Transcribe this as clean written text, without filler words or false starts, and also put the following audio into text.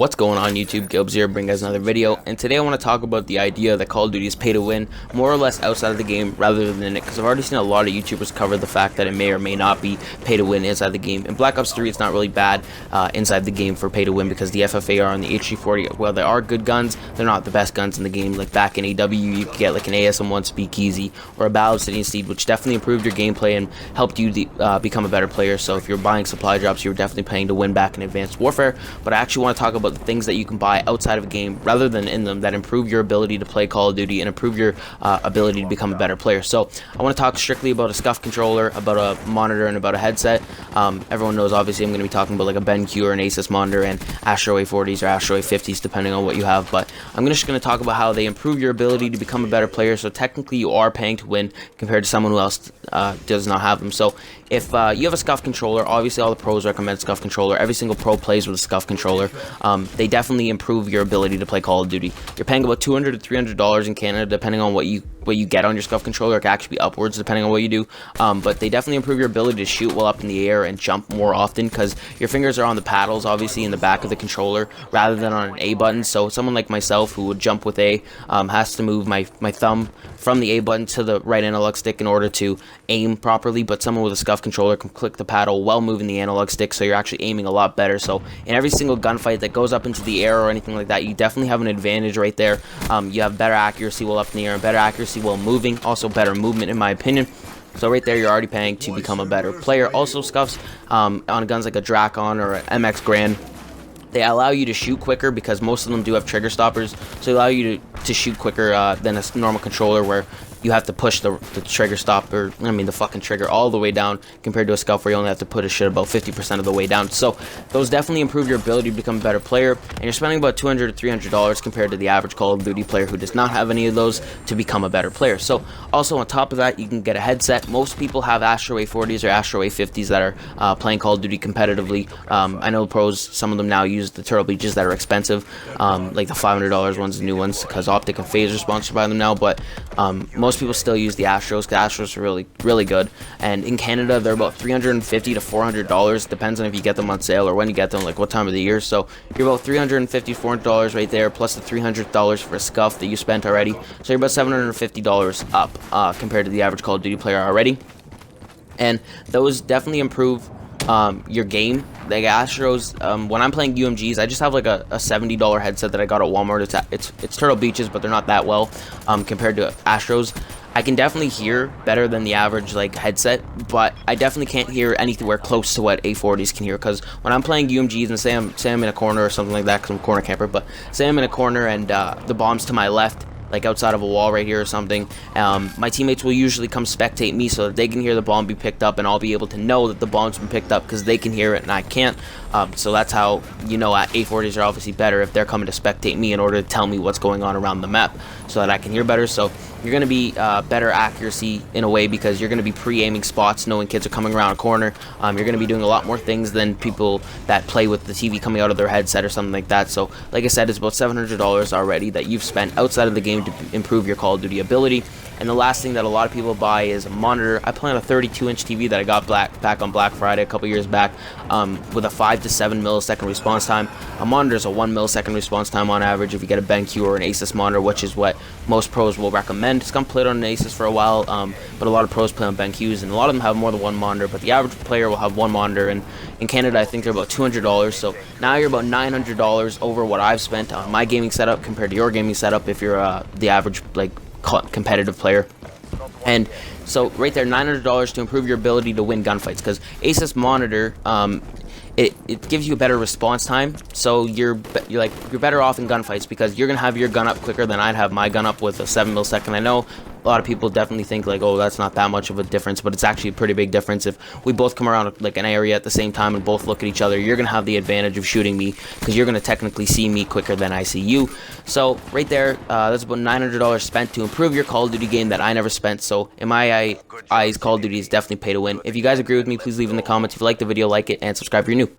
What's going on YouTube? Gilbz here, bringing guys another video, and today I want to talk about the idea that Call of Duty is pay to win, more or less outside of the game rather than in it, because I've already seen a lot of YouTubers cover the fact that it may or may not be pay to win inside the game. In Black Ops 3 it's not really bad inside the game for pay to win, because the FFAR and the HG40, while they are good guns, they're not the best guns in the game. Like back in AW you could get like an ASM1 Speakeasy or a Battle of City Steed, which definitely improved your gameplay and helped you become a better player. So if you're buying supply drops, you're definitely paying to win back in Advanced Warfare. But I actually want to talk about the things that you can buy outside of a game rather than in them that improve your ability to play Call of Duty and improve your ability to become a better player. So I want to talk strictly about a SCUF controller, about a monitor, and about a headset. Everyone knows obviously I'm going to be talking about like a BenQ or an Asus monitor and Astro A40s or Astro A50s depending on what you have, but I'm just going to talk about how they improve your ability to become a better player. So technically you are paying to win compared to someone who else does not have them. So if you have a SCUF controller, obviously all the pros recommend SCUF controller. Every single pro plays with a SCUF controller. They definitely improve your ability to play Call of Duty. You're paying about $200 to $300 in Canada depending on what you get on your SCUF controller. It can actually be upwards depending on what you do, but they definitely improve your ability to shoot while up in the air and jump more often, because your fingers are on the paddles obviously in the back of the controller rather than on an A button. So someone like myself who would jump with A has to move my thumb from the A button to the right analog stick in order to aim properly, but someone with a SCUF controller can click the paddle while moving the analog stick, so you're actually aiming a lot better. So in every single gunfight that goes up into the air or anything like that, you definitely have an advantage right there. You have better accuracy while up in the air and better accuracy while moving, also better movement in my opinion. So right there, you're already paying to become a better player. Also, SCUFs on guns like a Drakon or an MX Grand, they allow you to shoot quicker because most of them do have trigger stoppers. So they allow you to shoot quicker than a normal controller where you have to push the trigger stopper, the fucking trigger all the way down, compared to a SCUF where you only have to put a shit about 50% of the way down. So those definitely improve your ability to become a better player, and you're spending about $200 to $300 compared to the average Call of Duty player who does not have any of those to become a better player. So also on top of that, you can get a headset. Most people have Astro A40s or Astro A50s that are playing Call of Duty competitively. I know pros, some of them now use the Turtle Beaches that are expensive, like the $500 ones, the new ones, because Optic and FaZe are sponsored by them now, but most people still use the Astros because Astros are really good, and in Canada they're about $350 to $400, depends on if you get them on sale or when you get them, like what time of the year. So you're about $350 to $400 right there, plus the $300 for a SCUF that you spent already, so you're about $750 up compared to the average Call of Duty player already, and those definitely improve your game. Like Astros, when I'm playing UMGs, I just have like a $70 headset that I got at Walmart. It's Turtle Beaches, but they're not that well compared to Astros. I can definitely hear better than the average like headset, but I definitely can't hear anywhere close to what A40s can hear, because when I'm playing UMGs and say I'm in a corner or something like that, because I'm a corner camper, but say I'm in a corner and the bomb's to my left, like outside of a wall right here or something, my teammates will usually come spectate me so that they can hear the bomb be picked up, and I'll be able to know that the bomb's been picked up because they can hear it and I can't. So that's how you know A40s are obviously better if they're coming to spectate me in order to tell me what's going on around the map so that I can hear better. So you're going to be better accuracy in a way, because you're going to be pre-aiming spots, knowing kids are coming around a corner. You're going to be doing a lot more things than people that play with the TV coming out of their headset or something like that. So like I said, it's about $700 already that you've spent outside of the game to improve your Call of Duty ability. And the last thing that a lot of people buy is a monitor. I play on a 32-inch TV that I got back on Black Friday a couple years back, with a 5 to 7 millisecond response time. A monitor is a 1 millisecond response time on average if you get a BenQ or an Asus monitor, which is what most pros will recommend. Scum played on an Asus for a while, but a lot of pros play on BenQs, and a lot of them have more than one monitor, but the average player will have one monitor, and in Canada I think they're about $200. So now you're about $900 over what I've spent on my gaming setup compared to your gaming setup if you're the average like competitive player. And so right there, $900 to improve your ability to win gunfights, because Asus monitor, it gives you a better response time, so you're better off in gunfights because you're gonna have your gun up quicker than I'd have my gun up with a 7 millisecond. I know a lot of people definitely think like, oh, that's not that much of a difference, but it's actually a pretty big difference. If we both come around like an area at the same time and both look at each other, you're gonna have the advantage of shooting me because you're gonna technically see me quicker than I see you. So right there, that's about $900 spent to improve your Call of Duty game that I never spent. So in my eyes, Call of Duty is definitely pay to win. If you guys agree with me, please leave in the comments. If you like the video, like it, and subscribe if you're new.